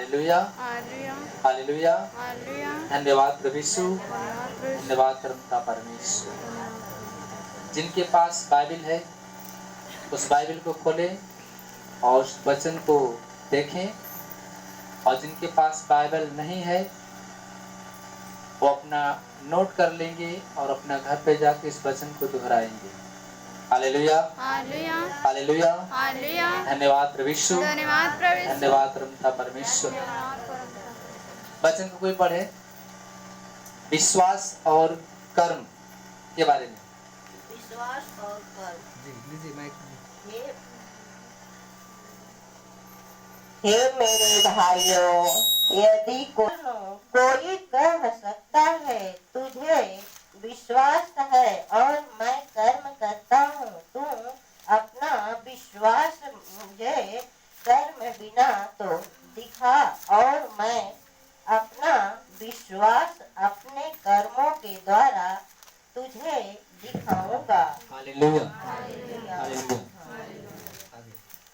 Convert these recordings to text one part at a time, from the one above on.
Hallelujah, hallelujah. धन्यवाद प्रभु यीशु, धन्यवाद परमपिता परमेश्वर। जिनके पास बाइबल है उस बाइबल को खोलें और उस वचन को देखें, और जिनके पास बाइबल नहीं है वो अपना नोट कर लेंगे और अपना घर पे जाके इस वचन को दोहराएंगे। Hallelujah, hallelujah, hallelujah. हालेलुया। धन्यवाद प्रभु यीशु, धन्यवाद प्रभु यीशु। धन्यवाद परमपिता परमेश्वर। वचन को कोई पढ़े विश्वास और कर्म के बारे में। विश्वास और कर्म। जी लीजिए माइक। हे मेरे भाइयों, यदि कोई कह सकता है तुझे विश्वास है और मैं कर्म करता हूँ, तू अपना विश्वास मुझे कर्म बिना तो दिखा और मैं अपना विश्वास अपने कर्मों के द्वारा तुझे दिखाऊंगा। Hallelujah, hallelujah. हालेलुया।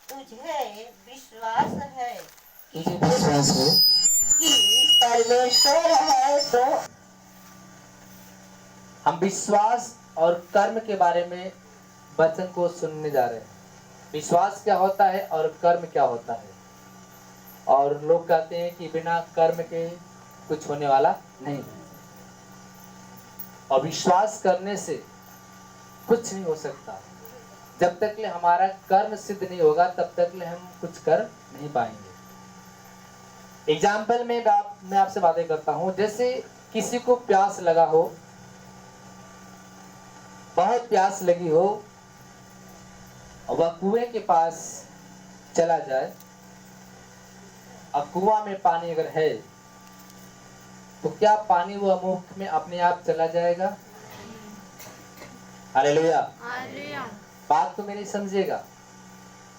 तुझे विश्वास है तुझे विश्वास है कि परमेश्वर है, तो हम विश्वास और कर्म के बारे में वचन को सुनने जा रहे हैं। विश्वास क्या होता है और कर्म क्या होता है। और लोग कहते हैं कि बिना कर्म के कुछ होने वाला नहीं है, और विश्वास करने से कुछ नहीं हो सकता। जब तक ले हमारा कर्म सिद्ध नहीं होगा तब तक ले हम कुछ कर नहीं पाएंगे। एग्जाम्पल में मैं आपसे बातें करता हूं। जैसे किसी को प्यास लगा हो, बहुत प्यास लगी हो, और वह कुएं के पास चला जाए। अब कुआं में पानी अगर है तो क्या पानी वह मुख में अपने आप चला जाएगा? Hallelujah, hallelujah. बात तो मेरी समझिएगा।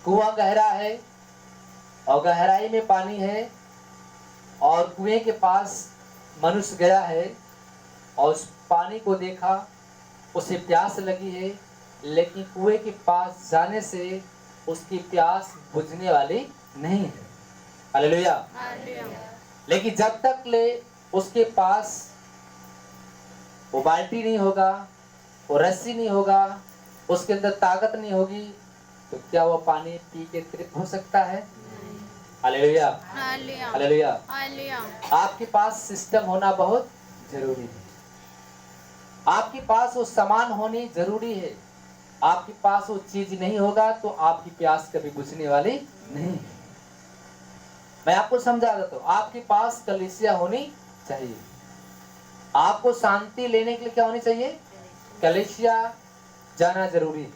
कुआं गहरा है और गहराई में पानी है, और कुएं के पास मनुष्य गया है और उस पानी को देखा, उसे प्यास लगी है, लेकिन कुएं के पास जाने से उसकी प्यास बुझने वाली नहीं है। हालेलुया। लेकिन जब तक ले उसके पास वो बाल्टी नहीं होगा, वो रस्सी नहीं होगा, उसके अंदर ताकत नहीं होगी, तो क्या वो पानी पी के तृप्त हो सकता है? Hallelujah, hallelujah. आपके पास सिस्टम होना बहुत जरूरी है। आपके पास वो सामान होनी जरूरी है। आपके पास वो चीज नहीं होगा तो आपकी प्यास कभी बुझने वाली नहीं है। मैं आपको समझा देता हूँ। आपके पास कलीसिया होनी चाहिए। आपको शांति लेने के लिए क्या होनी चाहिए? कलीसिया जाना जरूरी है।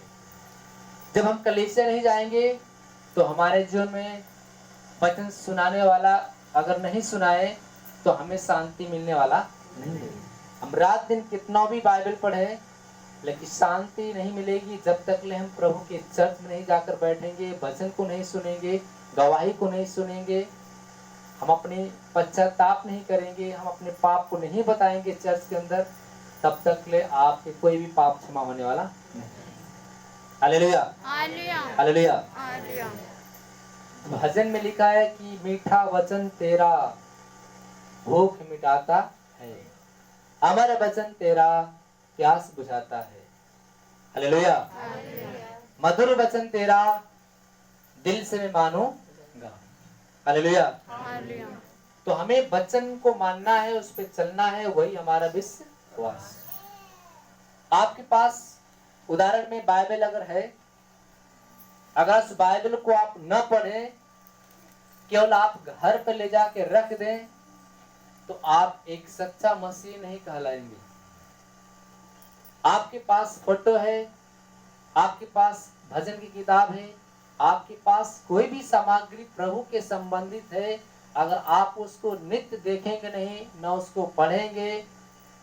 जब हम कलीसिया नहीं जाएंगे तो हमारे जीवन में वचन सुनाने वाला अगर नहीं सुनाए तो हमें शांति मिलने वाला नहीं है। हम रात दिन कितना भी बाइबल पढ़े, लेकिन शांति नहीं मिलेगी जब तक ले हम प्रभु के चर्च में नहीं जाकर बैठेंगे, वचन को नहीं सुनेंगे, गवाही को नहीं सुनेंगे, हम अपनी पश्चाताप नहीं करेंगे, हम अपने पाप को नहीं बताएंगे चर्च के अंदर, तब तक ले आपके कोई भी पाप क्षमा होने वाला नहीं। Hallelujah, hallelujah. भजन में लिखा है कि मीठा वचन तेरा भूख मिटाता है, अमर वचन तेरा प्यास बुझाता है। हालेलुया। मधुर वचन तेरा दिल से मैं मानूंगा। हालेलुया। तो हमें वचन को मानना है, उस पर चलना है, वही हमारा विश्वास। आपके पास उदाहरण में बाइबल अगर है, अगर उस बाइबल को आप न पढ़ें, केवल आप घर पर ले जाके रख दें, तो आप एक सच्चा मसीह नहीं कहलाएंगे। आपके पास फोटो है, आपके पास भजन की किताब है, आपके पास कोई भी सामग्री प्रभु के संबंधित है, अगर आप उसको नित्य देखेंगे नहीं, न उसको पढ़ेंगे,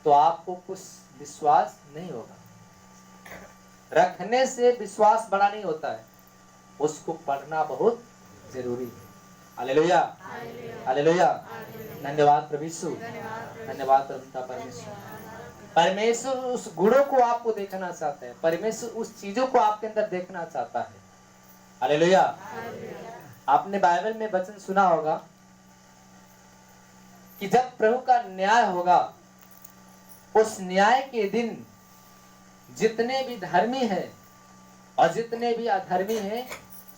तो आपको कुछ विश्वास नहीं होगा। रखने से विश्वास बड़ा नहीं होता है, उसको पढ़ना बहुत जरूरी है। Hallelujah, hallelujah. धन्यवाद प्रभु यीशु, धन्यवाद परमेश्वर। परमेश्वर उस गुणों को आपको देखना चाहता है, परमेश्वर उस चीजों को आपके अंदर देखना चाहता है। हालेलुया। आपने बाइबल में वचन सुना होगा कि जब प्रभु का न्याय होगा, उस न्याय के दिन जितने भी धर्मी हैं और जितने भी अधर्मी हैं,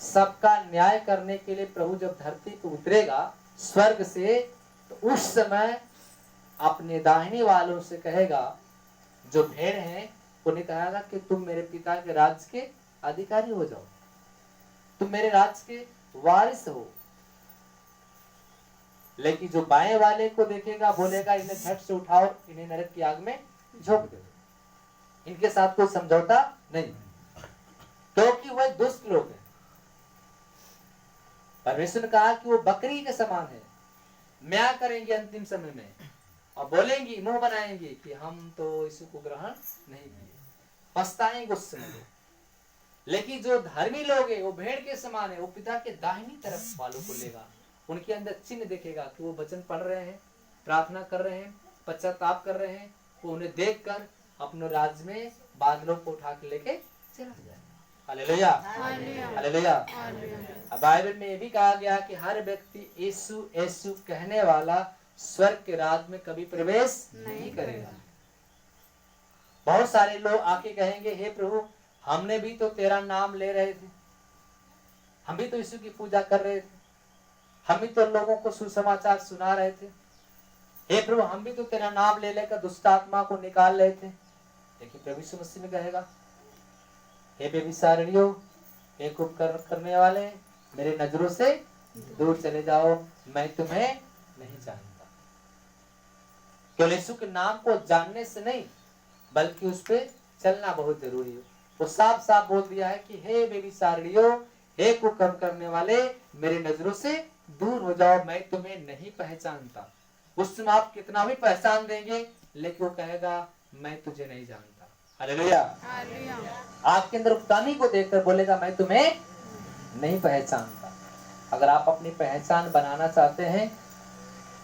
सबका न्याय करने के लिए प्रभु जब धरती पर उतरेगा स्वर्ग से, तो उस समय अपने दाहिनी वालों से कहेगा, जो भेड़ हैं उन्हें कहेगा कि तुम मेरे पिता के राज्य के अधिकारी हो जाओ, तुम मेरे राज्य के वारिस हो। लेकिन जो बाएं वाले को देखेगा, बोलेगा इन्हें झट से उठाओ, इन्हें नरक की आग में झोंक दो, इनके साथ कोई समझौता नहीं, क्योंकि वह दुष्ट लोग हैं। परमेश्वर ने कहा कि वो बकरी के समान है, म्या करेंगे अंतिम समय में और बोलेंगी, मुंह बनाएंगे कि हम तो यीशु को ग्रहण नहीं किए, पछताएंगे उस समय। लेकिन जो धर्मी लोग हैं वो भेड़ के समान है, वो पिता के दाहिनी तरफ वालों को लेगा, उनके अंदर चिन्ह देखेगा कि वो वचन पढ़ रहे हैं, प्रार्थना कर रहे हैं, पश्चाताप कर रहे हैं, वो उन्हें देखकर अपने राज्य में बादलों को उठा के लेके चला जाएगा। Hallelujah, hallelujah. अब बाइबल में ये भी कहा गया कि हर व्यक्ति यीशु यीशु कहने वाला स्वर्ग के राज्य में कभी प्रवेश नहीं करेगा। बहुत सारे लोग आके कहेंगे, हे प्रभु, हमने भी तो तेरा नाम ले रहे थे, हम भी तो यीशु की पूजा कर रहे थे, हम भी तो लोगों को सुसमाचार सुना रहे थे, हे प्रभु हम भी तो तेरा नाम ले लेकर दुष्ट आत्मा को निकाल रहे थे। लेकिन प्रभु यीशु मसीह में कहेगा, हे बेबिचारियों, हे कुकर्म करने वाले, मेरे नजरों से दूर चले जाओ, मैं तुम्हें नहीं जानता। केवल यीशु के नाम को जानने से नहीं, बल्कि उस पर चलना बहुत जरूरी है। वो साफ साफ बोल दिया है कि हे बेबिचारियों, हे कुकर्म करने वाले, मेरे नजरों से दूर हो जाओ, मैं तुम्हें नहीं पहचानता। उस समय आप कितना भी पहचान देंगे, लेकिन वो कहेगा मैं तुझे नहीं जानता। हालेलुया। आपके अंदर उक्तानी को देखकर बोलेगा मैं तुम्हें नहीं पहचानता। अगर आप अपनी पहचान बनाना चाहते हैं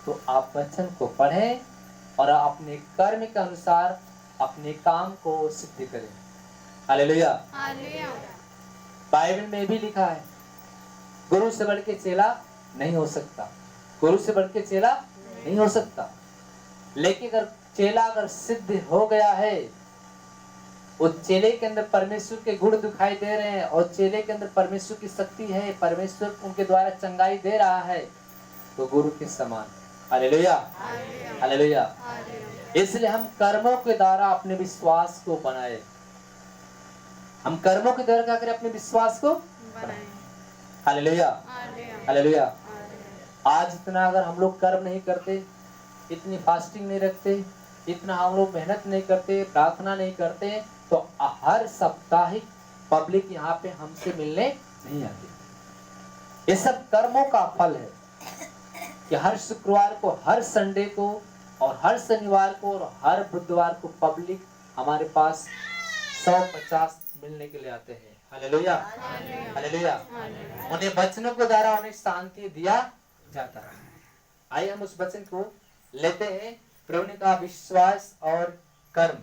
तो आप वचन को पढ़ें और अपने कर्म के अनुसार अपने काम को सिद्ध करें। हालेलुया। बाइबल में भी लिखा है, गुरु से बढ़ के चेला नहीं हो सकता, गुरु से बढ़ के चेला नहीं हो सकता। लेकिन अगर चेला अगर सिद्ध हो गया है, उस चेले के अंदर परमेश्वर के गुण दिखाई दे रहे हैं और चेले के अंदर परमेश्वर की शक्ति है, परमेश्वर उनके द्वारा चंगाई दे रहा है, तो गुरु के समान। Hallelujah, hallelujah. इसलिए हम कर्मों के द्वारा अपने विश्वास को बनाए, हम कर्मों के द्वारा क्या करें, अपने विश्वास को बनाए। Hallelujah, hallelujah. आज इतना अगर हम लोग कर्म नहीं करते, इतनी फास्टिंग नहीं रखते, इतना हम लोग मेहनत नहीं करते, प्रार्थना नहीं करते, तो हर साप्ताहिक पब्लिक यहाँ पे हमसे मिलने नहीं आती। ये सब कर्मों का फल है कि हर शुक्रवार को, हर संडे को और हर शनिवार को और हर बुधवार को पब्लिक हमारे पास 150 मिलने के लिए आते हैं। Hallelujah, hallelujah. उन्हें वचनों के द्वारा उन्हें शांति दिया जाता है। आइए हम उस वचन को लेते हैं। प्रभु ने कहा विश्वास और कर्म।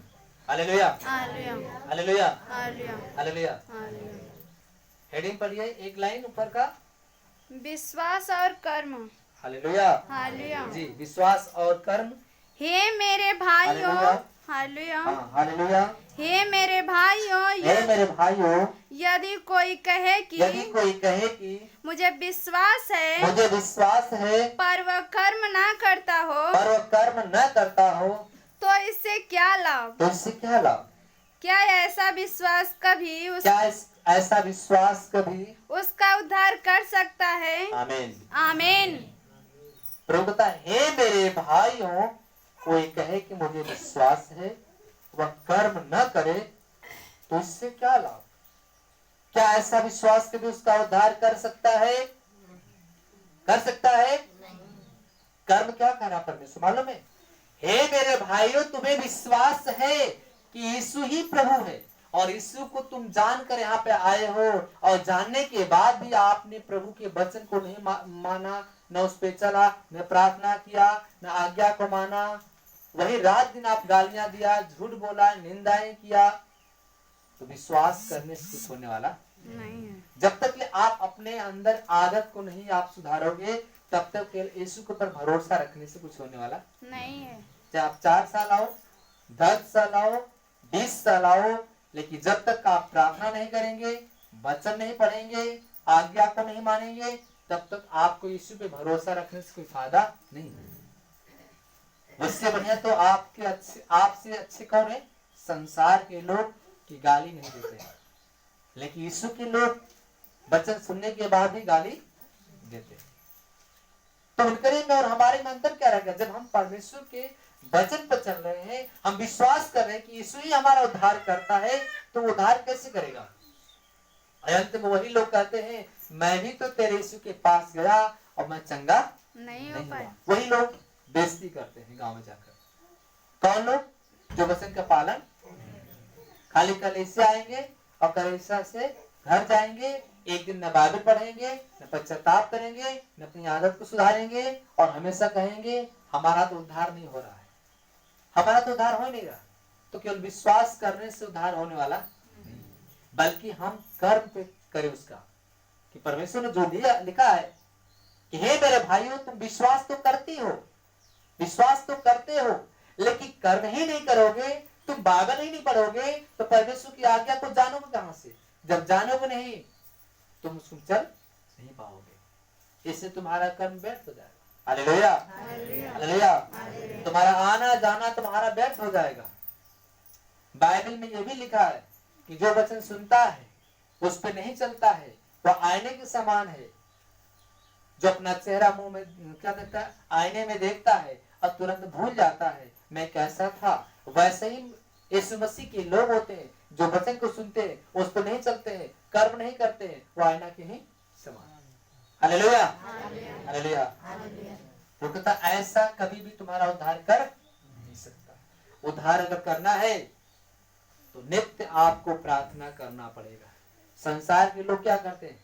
Hallelujah, hallelujah, hallelujah. हेडिंग पढ़िए, एक लाइन ऊपर का, विश्वास और कर्म। हालेलुया, हालेलुया जी। विश्वास और कर्म। हे मेरे भाइयों, हालेलुया, हालेलुया। हे मेरे भाइयों, हे मेरे भाइयों, यदि कोई कहे कि मुझे विश्वास है पर वह कर्म ना करता हो, तो इससे क्या लाभ? क्या ऐसा विश्वास कभी उसका उद्धार कर सकता है? आमीन, आमीन। प्रभु कहता है, हे मेरे भाइयों, कोई कहे कि मुझे विश्वास है, वह कर्म न करे, तो इससे क्या लाभ? क्या ऐसा विश्वास कभी उसका उद्धार कर सकता है? कर्म क्या कह रहा परमेश्वर मालूम है? हे मेरे भाइयों, तुम्हें विश्वास है कि यीशु ही प्रभु है और यीशु को तुम जानकर यहाँ पे आए हो, और जानने के बाद भी आपने प्रभु के वचन को नहीं माना, न उस पे चला, न प्रार्थना किया, न आज्ञा को माना, वही रात दिन आप गालियां दिया, झूठ बोला, निंदाएं किया, तो विश्वास करने से कुछ होने वाला नहीं है। जब तक आप अपने अंदर आदत को नहीं आप सुधारोगे, तब तक केवल यीशु के ऊपर भरोसा रखने से कुछ होने वाला नहीं है। चाहे आप 4 साल आओ, 10 साल आओ, 20 साल आओ, लेकिन जब तक आप प्रार्थना नहीं करेंगे, वचन नहीं पढ़ेंगे, आज्ञा को नहीं मानेंगे, तब तक आपको यीशु पे भरोसा रखने से कोई फायदा नहीं है। उससे बढ़िया तो आपसे अच्छे कौन है? संसार के लोग की गाली नहीं देते हैं, लेकिन यीशु के लोग वचन सुनने के बाद भी गाली देते हैं। तो उनके में और हमारे में अंतर क्या रहेगा? जब हम परमेश्वर के वचन पर चल रहे हैं, हम विश्वास कर रहे हैं कि यीशु ही हमारा उद्धार करता है, तो उद्धार कैसे करेगा? अंत में वही लोग कहते हैं, मैं भी तो तेरे यीशु के पास गया और मैं चंगा नहीं हो नहीं पाया। हुआ। वही लोग बेइज्जती करते हैं गांव में जाकर। कौन लोग? जो वचन का पालन खाली कलीसिया आएंगे और कलीसिया से घर जाएंगे, एक दिन न बाइबल पढ़ेंगे, न पश्चाताप करेंगे, न अपनी आदत को सुधारेंगे और हमेशा कहेंगे हमारा तो उद्धार नहीं हो रहा है, हमारा तो उद्धार हो नहीं रहा। तो केवल विश्वास करने से उद्धार होने वाला नहीं, बल्कि हम कर्म पे करें उसका। कि परमेश्वर ने जो दिया लिखा है कि हे मेरे भाइयों, तुम विश्वास तो करती हो, विश्वास तो करते हो, लेकिन कर्म ही नहीं करोगे, तुम बाइबल ही नहीं पढ़ोगे, तो परमेश्वर की आज्ञा को जानोगे कहां से? जब जानोगे नहीं, तुम उसको चल नहीं पाओगे। इससे तुम्हारा कर्म व्यर्थ हो जाएगा। Hallelujah, hallelujah. तुम्हारा आना जाना तुम्हारा व्यर्थ हो जाएगा। बाइबल में यह भी लिखा है कि जो वचन सुनता है उस पर नहीं चलता है, वह आईने के समान है, जो अपना चेहरा मुंह में क्या देखता है, आईने में देखता है और तुरंत भूल जाता है मैं कैसा था। वैसे ही यीशु मसीह के लोग होते हैं, जो वचन को सुनते हैं उस पर नहीं चलते हैं, कर्म नहीं करते हैं, वो आईना के ही समान। Hallelujah, hallelujah. वो कहता ऐसा कभी भी तुम्हारा उद्धार कर नहीं सकता। उद्धार अगर करना है तो नित्य आपको प्रार्थना करना पड़ेगा। संसार के लोग क्या करते हैं?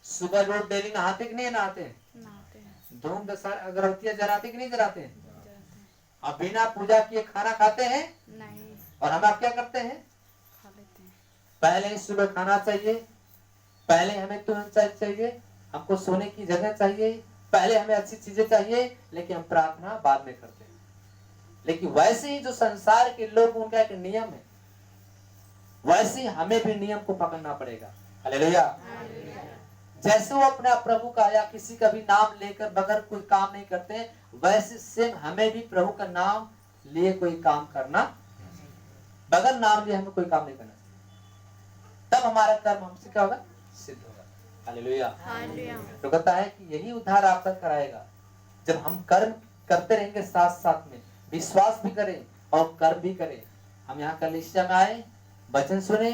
सुबह रोज डेली नहाते कि नहीं नहाते हैं? नहाते हैं। धूम दशहरा अगरबत्तियां जलाते कि नहीं जलाते हैं? अब बिना पूजा किए खाना खाते हैं? नहीं। और हम आप क्या करते हैं? खा लेते हैं। पहले ही सुबह खाना चाहिए, पहले हमें तुरंत चाहिए, हमको सोने की जगह चाहिए, पहले हमें अच्छी चीजें चाहिए, लेकिन हम प्रार्थना बाद में करते हैं। लेकिन वैसे ही जो संसार के लोग, उनका एक नियम है, वैसे ही हमें भी नियम को पकड़ना पड़ेगा। हालेलुया। जैसे वो अपना प्रभु का या किसी का भी नाम लेकर बगैर कोई काम नहीं करते, वैसे सेम हमें भी प्रभु का नाम लिए कोई काम करना, बगैर नाम लिए हमें कोई काम नहीं करना, तब हमारा कर्म हमसे क्या होगा? सिद्ध होगा। हालेलुया। तो कहता है कि यही उद्धार आप तक कराएगा जब हम कर्म करते रहेंगे, साथ साथ में विश्वास भी करें और कर्म भी करें। हम यहाँ कलीसिया में आए, वचन सुने,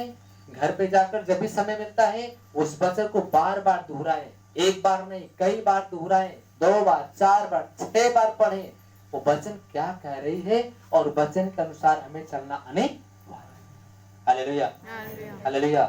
घर पे जाकर जब भी समय मिलता है उस वचन को बार बार दोहराएं, एक बार नहीं कई बार दोहराएं, 2 बार 4 बार 6 बार पढ़ें, वो वचन क्या कह रही है और वचन के अनुसार हमें चलना अनिवार्य है। Hallelujah, hallelujah.